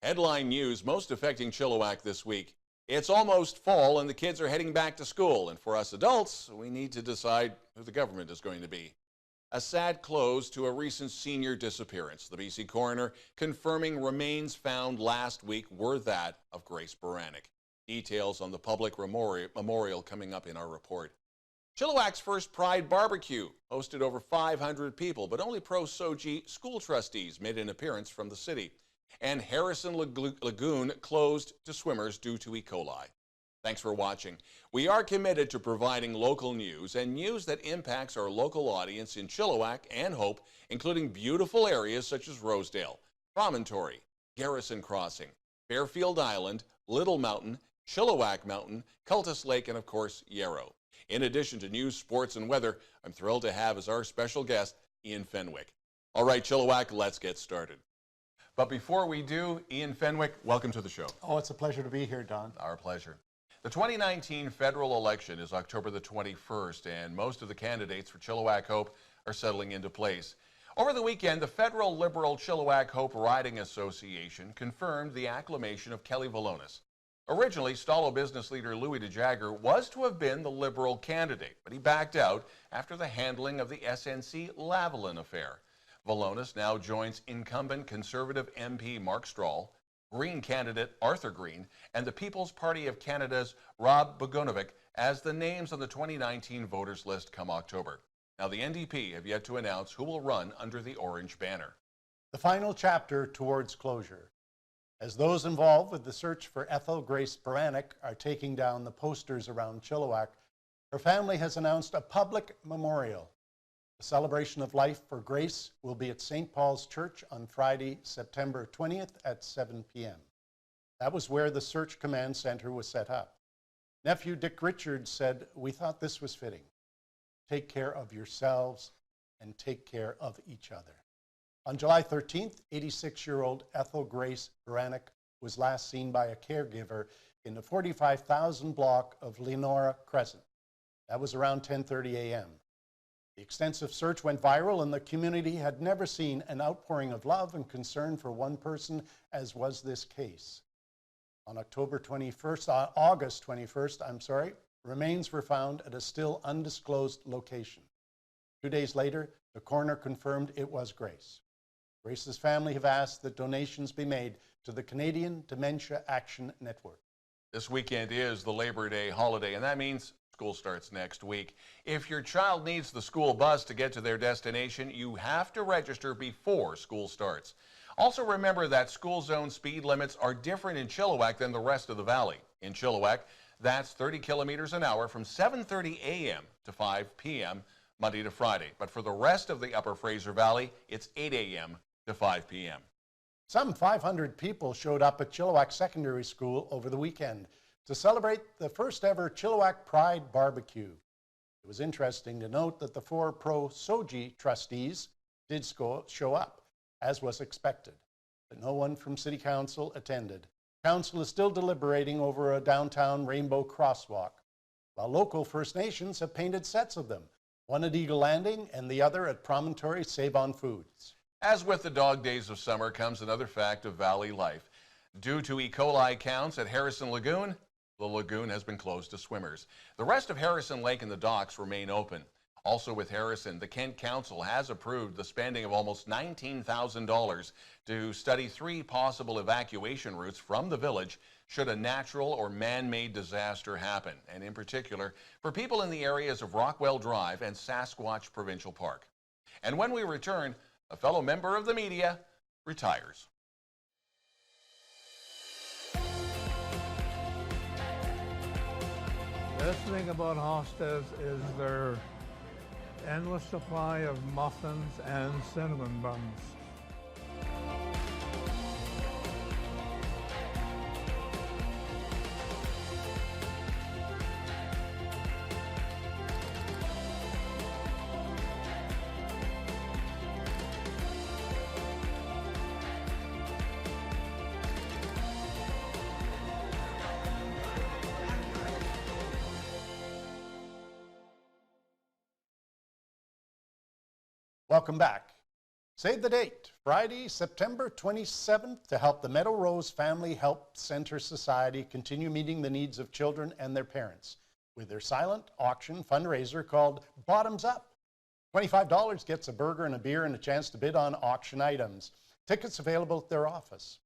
Headline news most affecting Chilliwack this week. It's almost fall and the kids are heading back to school. And for us adults, we need to decide who the government is going to be. A sad close to a recent senior disappearance. The BC Coroner confirming remains found last week were that of Grace Baranyk. Details on the public memorial coming up in our report. Chilliwack's first Pride barbecue hosted over 500 people, but only Pro-SOGI school trustees made an appearance from the city. And Harrison Lagoon closed to swimmers due to ecoli. Thanks for watching. We are committed to providing local news and news that impacts our local audience in Chilliwack and Hope, including beautiful areas such as Rosedale, Promontory, Garrison Crossing, Fairfield Island, Little Mountain, Chilliwack Mountain, Cultus Lake, and of course, Yarrow. In addition to news, sports, and weather, I'm thrilled to have as our special guest, Ian Fenwick. All right, Chilliwack, let's get started. But before we do, Ian Fenwick, welcome to the show. Oh, it's a pleasure to be here, Don. Our pleasure. The 2019 federal election is October the 21st, and most of the candidates for Chilliwack Hope are settling into place. Over the weekend, the federal Liberal Chilliwack Hope Riding Association confirmed the acclamation of Kelly Valonis. Originally, Stalo business leader Louis DeJagger was to have been the Liberal candidate, but he backed out after the handling of the SNC Lavalin affair. Valonis now joins incumbent Conservative MP Mark Strahl, Green candidate Arthur Green, and the People's Party of Canada's Rob Bogunovic as the names on the 2019 voters list come October. Now, the NDP have yet to announce who will run under the orange banner. The final chapter towards closure. As those involved with the search for Ethel Grace Baranyk are taking down the posters around Chilliwack, her family has announced a public memorial. The celebration of life for Grace will be at St. Paul's Church on Friday, September 20th at 7 p.m. That was where the Search Command Center was set up. Nephew Dick Richards said, "We thought this was fitting. Take care of yourselves and take care of each other." On July 13th, 86-year-old Ethel Grace Baranyk was last seen by a caregiver in the 45,000 block of Leonora Crescent. That was around 10:30 a.m. The extensive search went viral, and the community had never seen an outpouring of love and concern for one person as was this case. On August 21st, remains were found at a still undisclosed location. 2 days later, the coroner confirmed it was Grace. Grace's family have asked that donations be made to the Canadian Dementia Action Network. This weekend is the Labor Day holiday, and that means school starts next week. If your child needs the school bus to get to their destination, you have to register before school starts. Also remember that school zone speed limits are different in Chilliwack than the rest of the valley. In Chilliwack, that's 30 kilometers an hour from 7:30 a.m. to 5 p.m. Monday to Friday. But for the rest of the Upper Fraser Valley, it's 8 a.m. to 5 p.m. Some 500 people showed up at Chilliwack Secondary School over the weekend to celebrate the first ever Chilliwack Pride barbecue. It was interesting to note that the 4 Pro-SOGI trustees did show up, as was expected, but no one from City Council attended. Council is still deliberating over a downtown rainbow crosswalk, while local First Nations have painted sets of them, one at Eagle Landing and the other at Promontory Save On Foods. As with the dog days of summer comes another fact of valley life. Due to ecoli counts at Harrison Lagoon, the lagoon has been closed to swimmers. The rest of Harrison Lake and the docks remain open. Also with Harrison, the Kent Council has approved the spending of almost $19,000 to study 3 possible evacuation routes from the village should a natural or man-made disaster happen, and in particular for people in the areas of Rockwell Drive and Sasquatch Provincial Park. And when we return, a fellow member of the media retires. The best thing about Hofstede's is their endless supply of muffins and cinnamon buns. Welcome back. Save the date, Friday, September 27th, to help the Meadow Rose Family Help Center Society continue meeting the needs of children and their parents with their silent auction fundraiser called Bottoms Up. $25 gets a burger and a beer and a chance to bid on auction items. Tickets available at their office.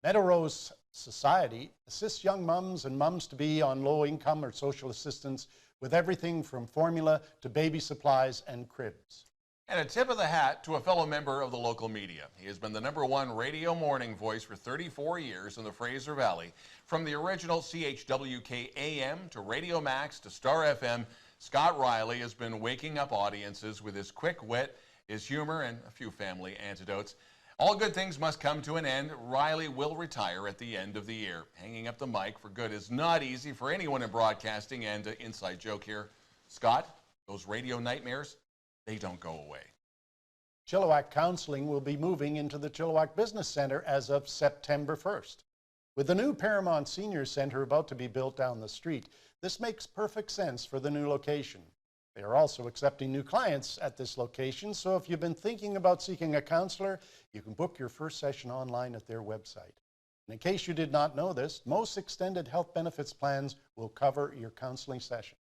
Meadow Rose Society assists young mums and mums-to-be on low income or social assistance with everything from formula to baby supplies and cribs. And a tip of the hat to a fellow member of the local media. He has been the #1 radio morning voice for 34 years in the Fraser Valley. From the original CHWK AM to Radio Max to Star FM, Scott Riley has been waking up audiences with his quick wit, his humor, and a few family anecdotes. All good things must come to an end. Riley will retire at the end of the year. Hanging up the mic for good is not easy for anyone in broadcasting, and inside joke here, Scott, those radio nightmares, they don't go away. Chilliwack Counseling will be moving into the Chilliwack Business Center as of September 1st. With the new Paramount Senior Center about to be built down the street, this makes perfect sense for the new location. They are also accepting new clients at this location, so if you've been thinking about seeking a counselor, you can book your first session online at their website. And in case you did not know this, most extended health benefits plans will cover your counseling session.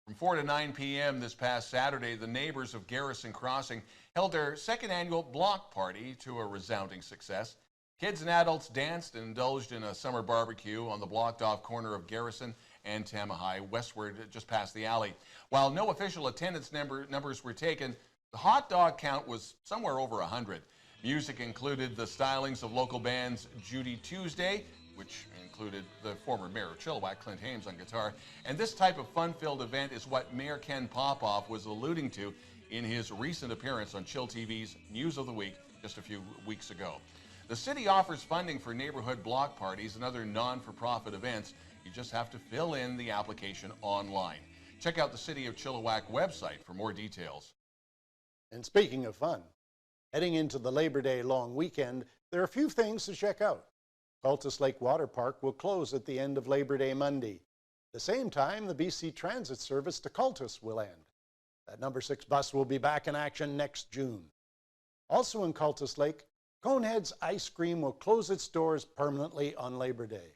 From 4 to 9 p.m. this past Saturday, the neighbors of Garrison Crossing held their second annual block party to a resounding success. Kids and adults danced and indulged in a summer barbecue on the blocked-off corner of Garrison and Tamahai, westward just past the alley. While no official attendance numbers were taken, the hot dog count was somewhere over 100. Music included the stylings of local bands Judy Tuesday, which included the former mayor of Chilliwack, Clint Hames, on guitar. And this type of fun-filled event is what Mayor Ken Popoff was alluding to in his recent appearance on chillTV's News of the Week just a few weeks ago. The city offers funding for neighborhood block parties and other non-for-profit events. You just have to fill in the application online. Check out the City of Chilliwack website for more details. And speaking of fun, heading into the Labor Day long weekend, there are a few things to check out. Cultus Lake Water Park will close at the end of Labor Day Monday. At the same time, the BC Transit service to Cultus will end. That number 6 bus will be back in action next June. Also in Cultus Lake, Coneheads Ice Cream will close its doors permanently on Labor Day.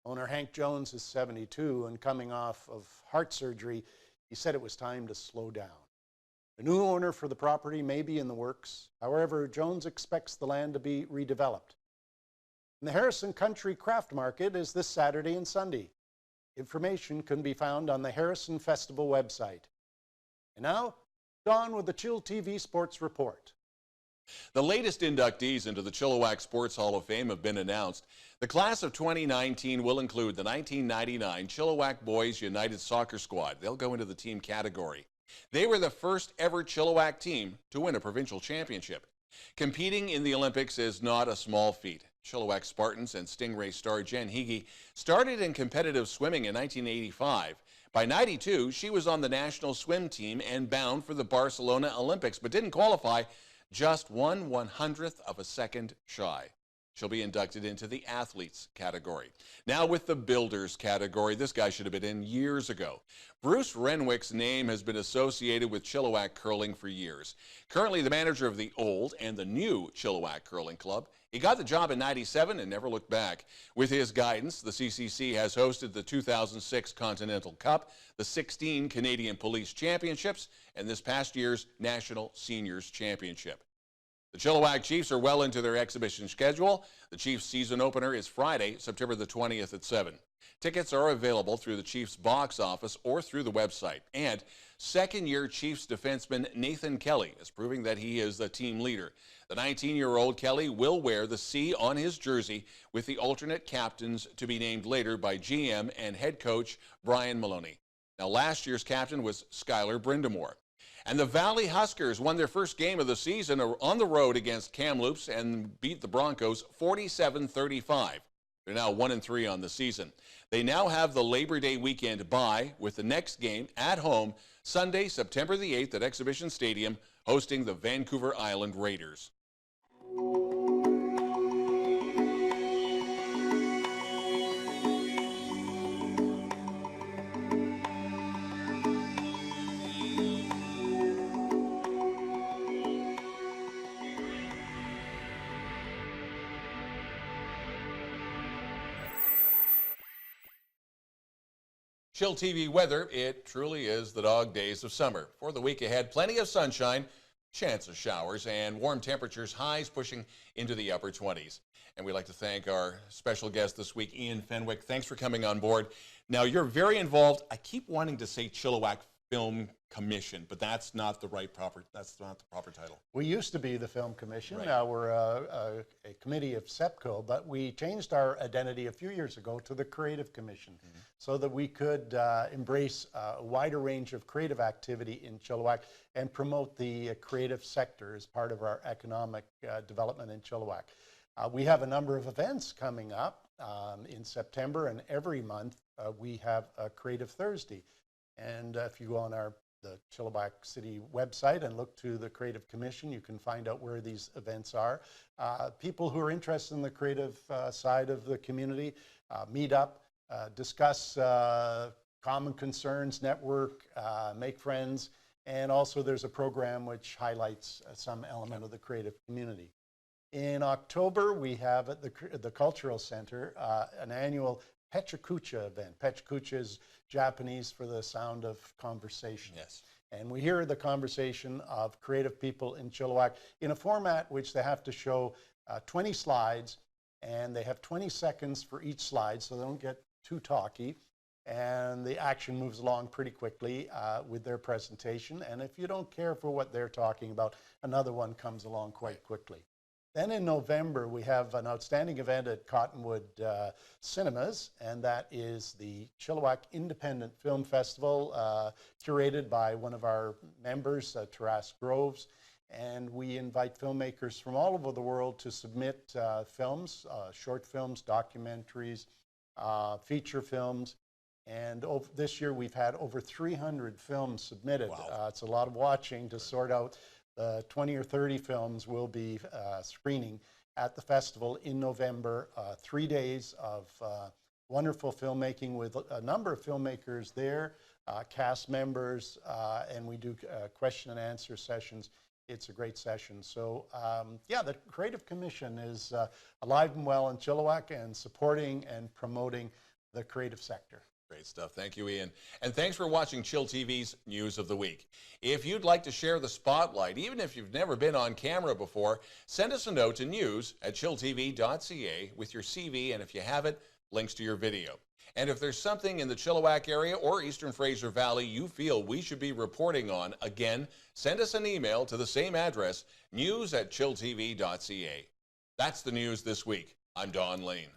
Owner Hank Jones is 72 and coming off of heart surgery. He said it was time to slow down. A new owner for the property may be in the works. However, Jones expects the land to be redeveloped. And the Harrison Country Craft Market is this Saturday and Sunday. Information can be found on the Harrison Festival website. And now, Don with the chillTV Sports Report. The latest inductees into the Chilliwack Sports Hall of Fame have been announced. The class of 2019 will include the 1999 Chilliwack Boys United Soccer Squad. They'll go into the team category. They were the first ever Chilliwack team to win a provincial championship. Competing in the Olympics is not a small feat. Chilliwack Spartans and Stingray star Jen Hege started in competitive swimming in 1985. By 92, she was on the national swim team and bound for the Barcelona Olympics, but didn't qualify, just 1/100th of a second shy. She'll be inducted into the athletes category. Now with the builders category, this guy should have been in years ago. Bruce Renwick's name has been associated with Chilliwack curling for years. Currently the manager of the old and the new Chilliwack Curling Club. He got the job in '97 and never looked back. With his guidance, the CCC has hosted the 2006 Continental Cup, the 16 Canadian Police Championships, and this past year's National Seniors Championship. The Chilliwack Chiefs are well into their exhibition schedule. The Chiefs season opener is Friday, September the 20th at 7. Tickets are available through the Chiefs box office or through the website. And second-year Chiefs defenseman Nathan Kelly is proving that he is the team leader. The 19-year-old Kelly will wear the C on his jersey, with the alternate captains to be named later by GM and head coach Brian Maloney. Now, last year's captain was Skylar Brindamore. And the Valley Huskers won their first game of the season on the road against Kamloops and beat the Broncos 47-35. They're now 1-3 on the season. They now have the Labor Day weekend bye, with the next game at home Sunday, September the 8th at Exhibition Stadium, hosting the Vancouver Island Raiders. Chill TV weather, it truly is the dog days of summer. For the week ahead, plenty of sunshine, chance of showers, and warm temperatures, highs pushing into the upper 20s. And we'd like to thank our special guest this week, Fenwick. Thanks for coming on board. Now, you're very involved. I keep wanting to say Chilliwack Film Commission, but that's not the proper title. We used to be the Film Commission. Right. Now we're a committee of SEPCO, but we changed our identity a few years ago to the Creative Commission so that we could embrace a wider range of creative activity in Chilliwack and promote the creative sector as part of our economic development in Chilliwack. We have a number of events coming up in September, and every month we have a Creative Thursday. And if you go on the Chilliwack City website and look to the Creative Commission, you can find out where these events are. People who are interested in the creative side of the community meet up, discuss common concerns, network, make friends, and also there's a program which highlights some element of the creative community. In October, we have at the Cultural Center an annual Pechakucha event. Pechakucha is Japanese for the sound of conversation. Yes. And we hear the conversation of creative people in Chilliwack in a format which they have to show 20 slides, and they have 20 seconds for each slide so they don't get too talky. And the action moves along pretty quickly with their presentation. And if you don't care for what they're talking about, another one comes along quite quickly. Then in November, we have an outstanding event at Cottonwood Cinemas, and that is the Chilliwack Independent Film Festival, curated by one of our members, Taras Groves. And we invite filmmakers from all over the world to submit films, short films, documentaries, feature films. And this year, we've had over 300 films submitted. Wow. It's a lot of watching to sort out. 20 or 30 films will be screening at the festival in November. 3 days of wonderful filmmaking with a number of filmmakers there, cast members, and we do question and answer sessions. It's a great session. So yeah, the Creative Commission is alive and well in Chilliwack and supporting and promoting the creative sector. Great stuff. Thank you, Ian. And thanks for watching Chill TV's News of the Week. If you'd like to share the spotlight, even if you've never been on camera before, send us a note to news@chilltv.ca with your CV, and if you have it, links to your video. And if there's something in the Chilliwack area or Eastern Fraser Valley you feel we should be reporting on, again, send us an email to the same address, news@chilltv.ca. That's the news this week. I'm Don Lehn.